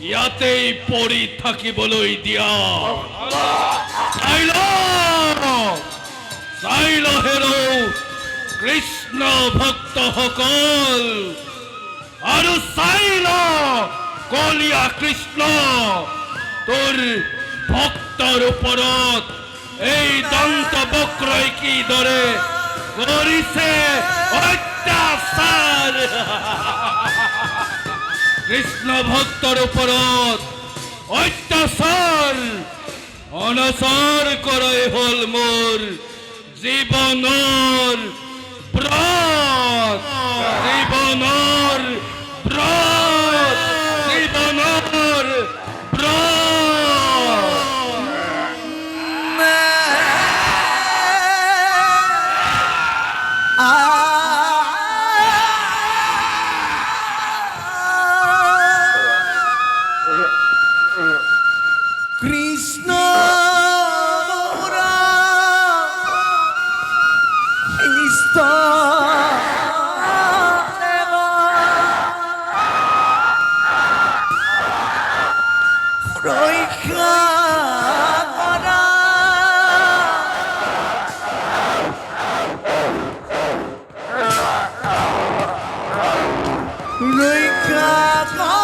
ইয়াতেই পৰি থাকিবলৈ দিয়া চাই ল হেৰৌ কৃষ্ণ ভক্তসকল আৰু চাই ল কলীয়া কৃষ্ণ তোৰ ভক্তৰ ওপৰত এই দন্ত বক্ৰই কিদৰে কৰিছে অত্যাচাৰ কৃষ্ণ ভক্তৰ ওপৰত অত্যাচাৰ অনাচাৰ কৰাই হ'ল মোৰ জীৱনৰ ব্ৰত জীৱনৰ ব্ৰত জীৱনৰ ব্ৰত রক্ষা করা রক্ষা করা